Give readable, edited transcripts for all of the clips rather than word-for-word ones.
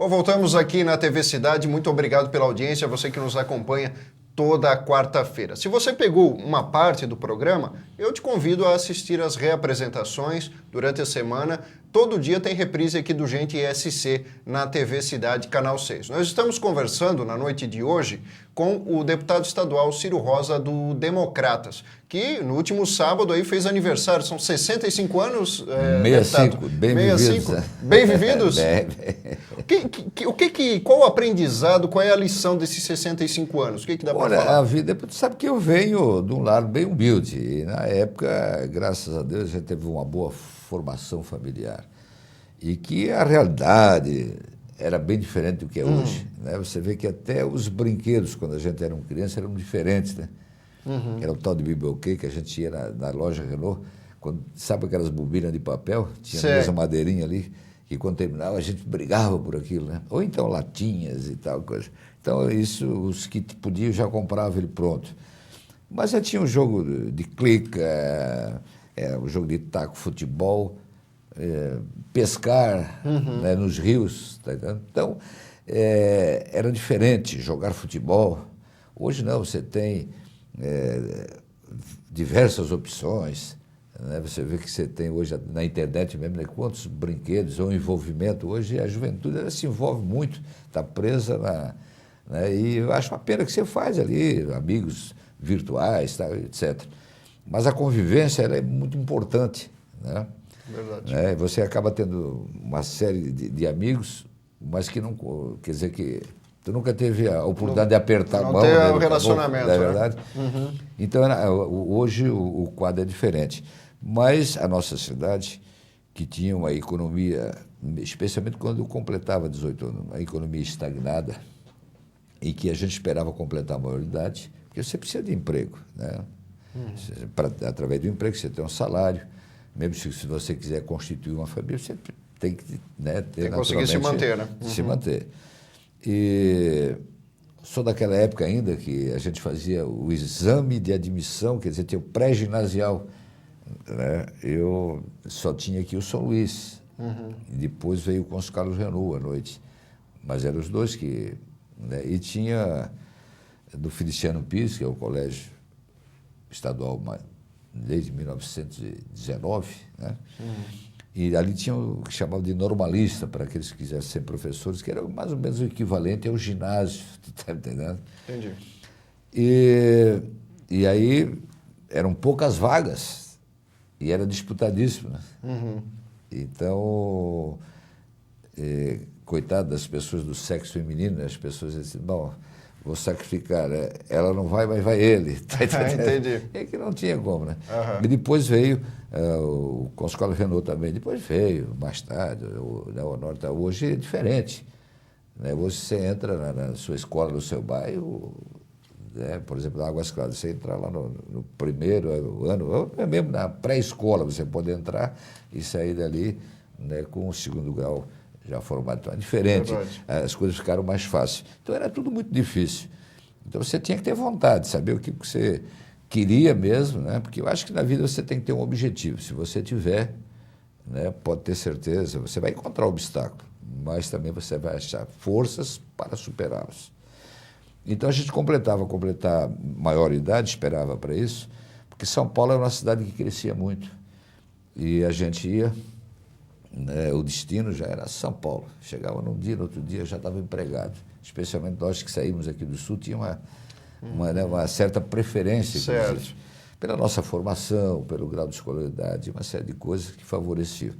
Bom, voltamos aqui na TV Cidade. Muito obrigado pela audiência, você que nos acompanha toda quarta-feira. Se você pegou uma parte do programa, eu te convido a assistir às reapresentações durante a semana. Todo dia tem reprise aqui do Gente ESC na TV Cidade, Canal 6. Nós estamos conversando na noite de hoje com o deputado estadual Ciro Rosa do Democratas, que no último sábado aí fez aniversário. São 65 anos, 65, bem 65, vividos. Bem vividos? Qual o aprendizado, qual é a lição desses 65 anos? O que dá para falar? Olha, a vida, tu sabe que eu venho de um lar bem humilde. E na época, graças a Deus, já teve uma boa formação familiar. E que a realidade era bem diferente do que é hoje. Né? Você vê que até os brinquedos, quando a gente era criança, eram diferentes. Né? Era o tal de biblioquê que a gente ia na loja Renault. Sabe aquelas bobinas de papel? Tinha a mesma madeirinha ali. Que quando terminava a gente brigava por aquilo, né? Ou então latinhas e tal coisa. Então isso, os que podiam já compravam ele pronto. Mas já tinha um jogo de clica, um jogo de taco, futebol, pescar né, nos rios, tá entendendo? Então era diferente jogar futebol. Hoje não, você tem diversas opções. Né? Você vê que você tem hoje na internet mesmo, né? Quantos brinquedos ou envolvimento. Hoje a juventude ela se envolve muito, está presa né? E eu acho uma pena que você faz ali, amigos virtuais, tá, etc. Mas a convivência ela é muito importante. Né? Verdade. Né? Você acaba tendo uma série de amigos, mas que não quer dizer que tu nunca teve a oportunidade de apertar a mão. Não ter um relacionamento. Não é verdade? Né? Então, hoje o quadro é diferente. Mas a nossa cidade, que tinha uma economia, especialmente quando eu completava 18 anos, uma economia estagnada, e que a gente esperava completar a maioridade, porque você precisa de emprego. Né? Através do emprego, você tem um salário. Mesmo se você quiser constituir uma família, você tem que ter, tem que conseguir se manter, né? Se manter. E sou daquela época ainda que a gente fazia o exame de admissão, quer dizer, tinha o pré-ginasial. Né? Eu só tinha aqui o São Luís. E depois veio o Consul Carlos Renault à noite. Mas eram os dois que... Né? E tinha do Feliciano Pires, que é o colégio estadual desde 1919, né? E ali tinha o que chamavam de normalista, para aqueles que quisessem ser professores, que era mais ou menos o equivalente ao ginásio, tu está entendendo? Entendi. E aí eram poucas vagas, e era disputadíssimo, né? Então, coitado das pessoas do sexo feminino, né? As pessoas diziam, bom, vou sacrificar, ela não vai, mas vai ele. Tá Entendi. É que não tinha como, né? E depois veio o Consul Carlos Renault também, depois veio, mais tarde, o Honório. Hoje é diferente. Né? Hoje você entra na sua escola, no seu bairro, né? Por exemplo, na Águas Claras, você entra lá no primeiro ano, ou mesmo na pré-escola, você pode entrar e sair dali, né, com o segundo grau já formado. Então é diferente, as coisas ficaram mais fáceis. Então era tudo muito difícil. Então você tinha que ter vontade, saber o que você queria mesmo, né? Porque eu acho que na vida você tem que ter um objetivo. Se você tiver, né, pode ter certeza, você vai encontrar obstáculos, mas também você vai achar forças para superá-los. Então a gente completar maioridade, esperava para isso, porque São Paulo era uma cidade que crescia muito. E a gente ia, né, o destino já era São Paulo. Chegava num dia, no outro dia já estava empregado. Especialmente nós que saímos aqui do Sul, tinha uma certa preferência, inclusive, pela nossa formação, pelo grau de escolaridade, uma série de coisas que favoreciam.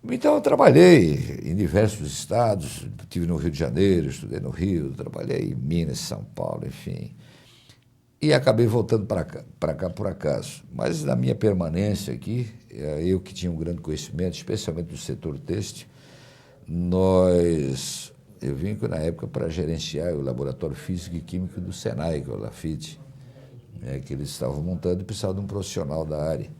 Então eu trabalhei em diversos estados, estive no Rio de Janeiro, estudei no Rio, trabalhei em Minas, São Paulo, enfim. E acabei voltando para cá por acaso. Mas na minha permanência aqui, eu que tinha um grande conhecimento, especialmente do setor têxtil, eu vim na época para gerenciar o Laboratório Físico e Químico do Senai, que é o Lafite, né, que eles estavam montando e precisavam de um profissional da área.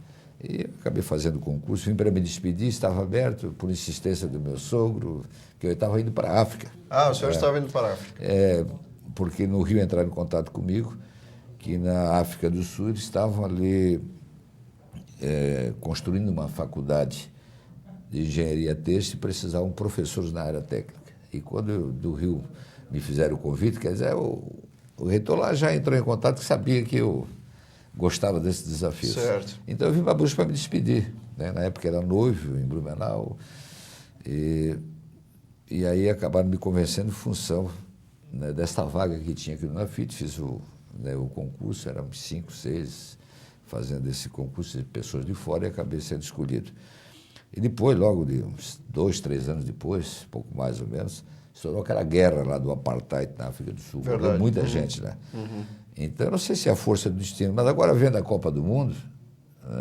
E eu acabei fazendo o concurso, vim para me despedir, estava aberto por insistência do meu sogro, que eu estava indo para a África. Ah, o senhor estava indo para a África. Porque no Rio entraram em contato comigo, que na África do Sul eles estavam ali construindo uma faculdade de engenharia têxtil precisavam professores na área técnica. E quando do Rio me fizeram o convite, quer dizer, o reitor lá já entrou em contato que sabia que eu gostava desses desafios. Certo. Então eu vim para Brusque para me despedir. Né? Na época era noivo, em Blumenau. E aí acabaram me convencendo em função, né, desta vaga que tinha aqui no Nafit. Fiz o concurso, eram 5, 6 fazendo esse concurso de pessoas de fora e acabei sendo escolhido. E depois, logo de uns 2, 3 anos depois, pouco mais ou menos, estourou aquela guerra lá do apartheid na África do Sul. Morreu muita gente lá. Então, eu não sei se é a força do destino, mas agora vendo a Copa do Mundo,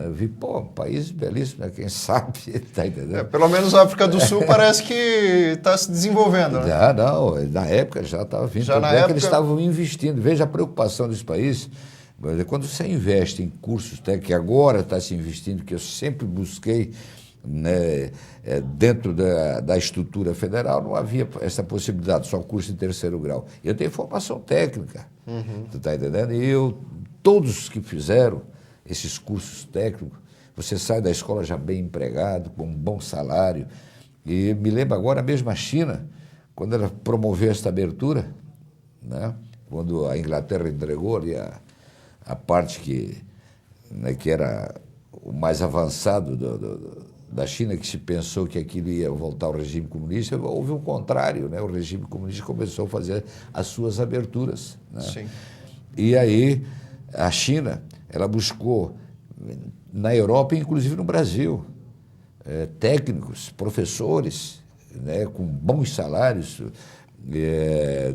eu vi, um país belíssimo, né? Quem sabe, tá entendendo? Pelo menos a África do Sul parece que está se desenvolvendo, né? Já, não, na época já estava vindo. Já na época... que eles estavam investindo. Veja a preocupação desse país. Quando você investe em cursos técnicos, que agora está se investindo, que eu sempre busquei, né, dentro da estrutura federal, não havia essa possibilidade, só curso de 3º grau. Eu tenho formação técnica, tu está entendendo? E todos que fizeram esses cursos técnicos, você sai da escola já bem empregado, com um bom salário. E me lembro agora mesmo a China, quando ela promoveu esta abertura, né, quando a Inglaterra entregou ali a parte que era o mais avançado da China, que se pensou que aquilo ia voltar ao regime comunista, houve um contrário, né? O regime comunista começou a fazer as suas aberturas. Né? Sim. E aí a China, ela buscou na Europa, inclusive no Brasil, técnicos, professores, né, com bons salários,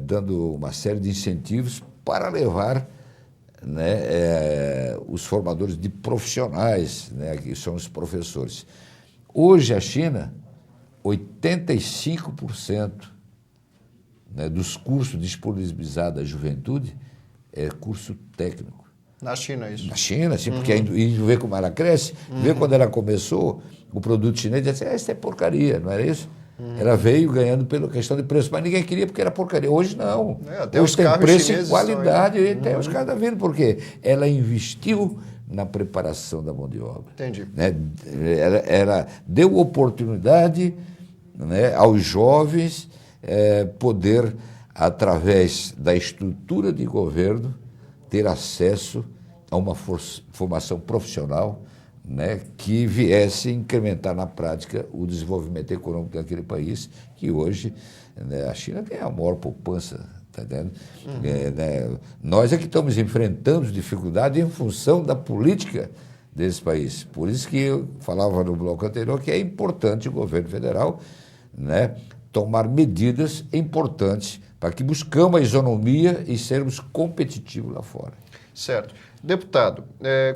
dando uma série de incentivos para levar, né, os formadores de profissionais, né, que são os professores. Hoje, a China, 85%, né, dos cursos disponibilizados à juventude é curso técnico. Na China, isso. Na China, sim, porque e vê como ela cresce, vê quando ela começou, o produto chinês dizia, isso é porcaria, não era isso? Ela veio ganhando pela questão de preço, mas ninguém queria porque era porcaria. Hoje não. Hoje tem preço e qualidade, e até os caras estão vindo, porque ela investiu na preparação da mão de obra. Entendi. Né? Ela deu oportunidade, né, aos jovens poder, através da estrutura de governo, ter acesso a uma formação profissional, né, que viesse incrementar na prática o desenvolvimento econômico daquele país, que hoje, né, a China tem a maior poupança, tá entendendo? Né, nós é que estamos enfrentando dificuldades em função da política desse país. Por isso que eu falava no bloco anterior que é importante o governo federal, né, tomar medidas importantes para que buscamos a isonomia e sermos competitivos lá fora. Certo. Deputado,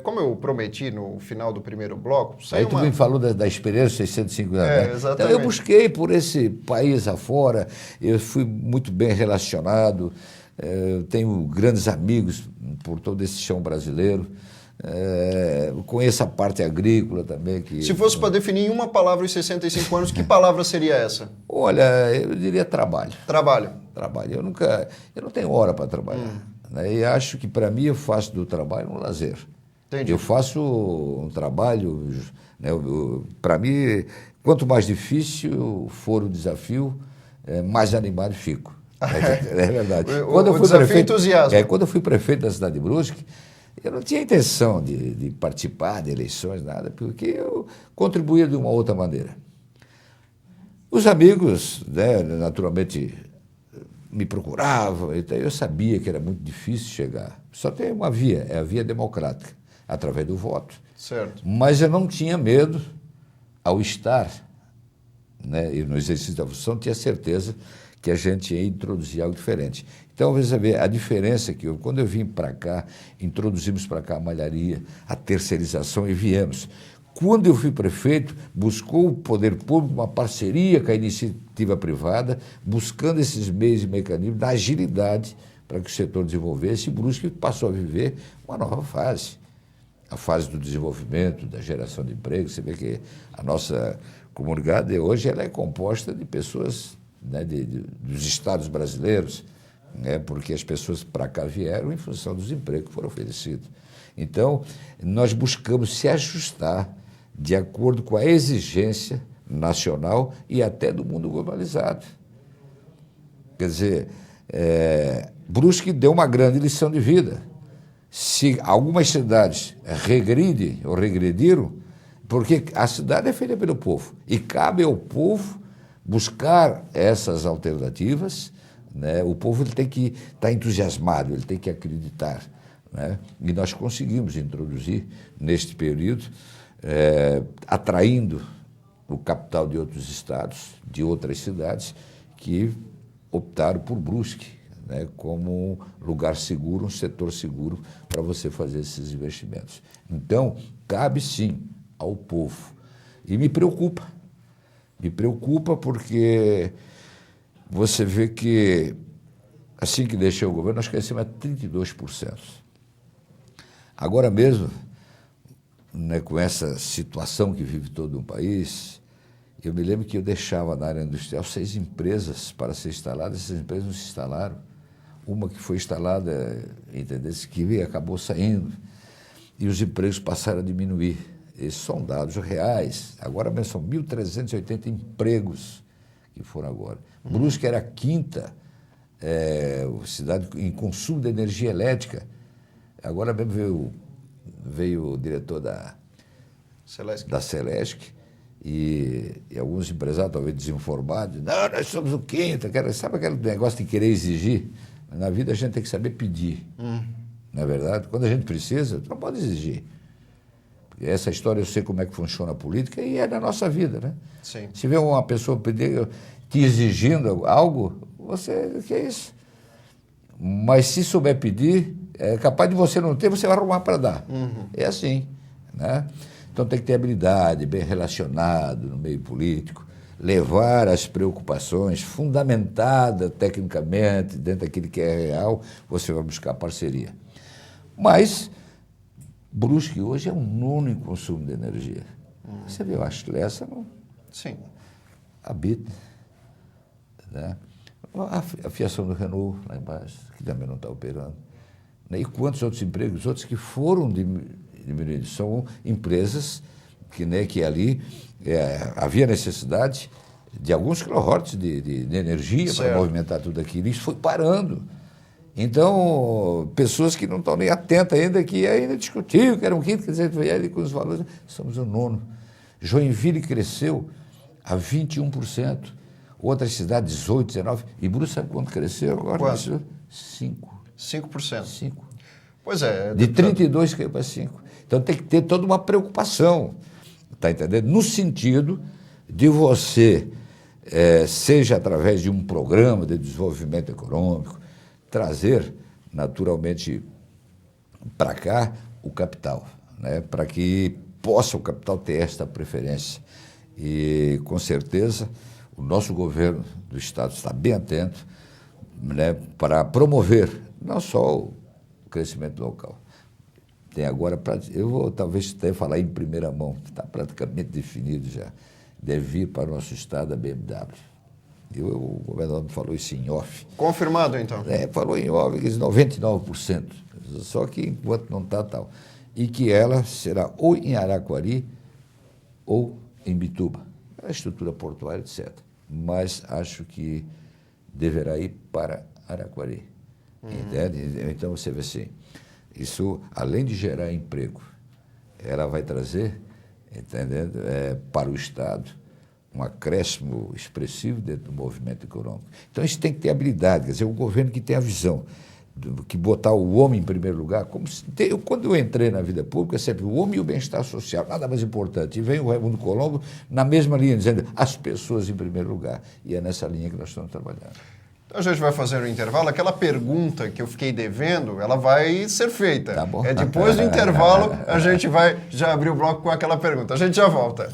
como eu prometi no final do primeiro bloco... Aí tu me falou da experiência 605 anos, né? Exatamente. Então, eu busquei por esse país afora, eu fui muito bem relacionado, eu tenho grandes amigos por todo esse chão brasileiro, conheço a parte agrícola também. Se fosse para definir em uma palavra os 65 anos, que palavra seria essa? Olha, eu diria trabalho. Trabalho. Trabalho. Eu não tenho hora para trabalhar. Né? E acho que, para mim, eu faço do trabalho um lazer. Entendi. Eu faço um trabalho, né, para mim, quanto mais difícil for o desafio, mais animado fico. É verdade. O desafio entusiasmo. Quando eu fui prefeito da cidade de Brusque, eu não tinha intenção de participar de eleições, nada, porque eu contribuía de uma outra maneira. Os amigos, né, naturalmente, me procuravam, então eu sabia que era muito difícil chegar. Só tem uma via, é a via democrática, através do voto. Certo. Mas eu não tinha medo, ao estar, né, e no exercício da função, tinha certeza que a gente ia introduzir algo diferente. Então, você vê a diferença que quando eu vim para cá, introduzimos para cá a malharia, a terceirização e viemos. Quando eu fui prefeito, buscou o poder público uma parceria com a iniciativa privada, buscando esses meios e mecanismos da agilidade para que o setor desenvolvesse, e Brusque passou a viver uma nova fase. A fase do desenvolvimento, da geração de emprego. Você vê que a nossa comunidade hoje ela é composta de pessoas, né, dos estados brasileiros, né, porque as pessoas para cá vieram em função dos empregos que foram oferecidos. Então, nós buscamos se ajustar de acordo com a exigência, nacional e até do mundo globalizado. Quer dizer, Brusque deu uma grande lição de vida. Se algumas cidades regridem ou regrediram, porque a cidade é feita pelo povo e cabe ao povo buscar essas alternativas, né? O povo ele tem que estar entusiasmado, ele tem que acreditar, né? E nós conseguimos introduzir, neste período, atraindo o capital de outros estados, de outras cidades, que optaram por Brusque, né, como um lugar seguro, um setor seguro para você fazer esses investimentos. Então, cabe sim ao povo. E me preocupa porque você vê que, assim que deixei o governo, nós crescemos a 32%. Agora mesmo, né, com essa situação que vive todo um país, eu me lembro que eu deixava na área industrial 6 empresas para ser instaladas, essas empresas não se instalaram. Uma que foi instalada, entendeu? Que acabou saindo, e os empregos passaram a diminuir. Esses são dados reais. Agora mesmo são 1.380 empregos que foram agora. Brusque era a 5ª cidade em consumo de energia elétrica. Agora mesmo veio o diretor da Celesc e alguns empresários, talvez desinformados, não, nós somos o 5º, sabe aquele negócio de querer exigir? Na vida a gente tem que saber pedir, não é verdade? Quando a gente precisa, tu não pode exigir. Porque essa história eu sei como é que funciona a política e é na nossa vida, né? Sim. Se vê uma pessoa te exigindo algo, você, que é isso? Mas se souber pedir, é capaz de você não ter, você vai arrumar para dar. É assim, né? Então tem que ter habilidade, bem relacionado no meio político, levar as preocupações fundamentada tecnicamente, dentro daquilo que é real, você vai buscar parceria. Mas Brusque hoje é um 9º em consumo de energia. Você viu, a Schlesser não Sim. habita, né? A fiação do Renault, lá embaixo, que também não está operando. E quantos outros empregos? Outros que foram diminuídos. São empresas que ali havia necessidade de alguns quilowatts de energia para movimentar tudo aquilo. Isso foi parando. Então, pessoas que não estão nem atentas ainda, que ainda discutiam, que era um 5º, quer dizer, ali com os valores, somos o 9º. Joinville cresceu a 21%. Outras cidades, 18%, 19%. E Brusque, sabe quanto cresceu agora? Quanto? 5%. 5%. 5%. Pois é. De 32 caiu para 5%. Então tem que ter toda uma preocupação, está entendendo? No sentido de você, seja através de um programa de desenvolvimento econômico, trazer naturalmente para cá o capital, né? Para que possa o capital ter esta preferência. E com certeza o nosso governo do Estado está bem atento, né, para promover não só o crescimento local. Tem agora, eu vou talvez até falar em primeira mão, está praticamente definido já, deve vir para o nosso estado a BMW. O governador me falou isso em off. Confirmado, então? Falou em off, 99%, só que enquanto não está tal. E que ela será ou em Araquari ou em Bituba. A estrutura portuária, etc. Mas acho que deverá ir para Araquari. Entende? Então você vê assim, isso, além de gerar emprego, ela vai trazer, entendendo, para o Estado um acréscimo expressivo dentro do movimento econômico. Então isso tem que ter habilidade, quer dizer, o governo que tem a visão, que botar o homem em primeiro lugar, quando eu entrei na vida pública, sempre o homem e o bem-estar social, nada mais importante. E vem o Raimundo Colombo na mesma linha, dizendo as pessoas em primeiro lugar. E é nessa linha que nós estamos trabalhando. Então a gente vai fazer um intervalo. Aquela pergunta que eu fiquei devendo, ela vai ser feita. Tá bom. Depois do intervalo, a gente vai já abrir o bloco com aquela pergunta. A gente já volta.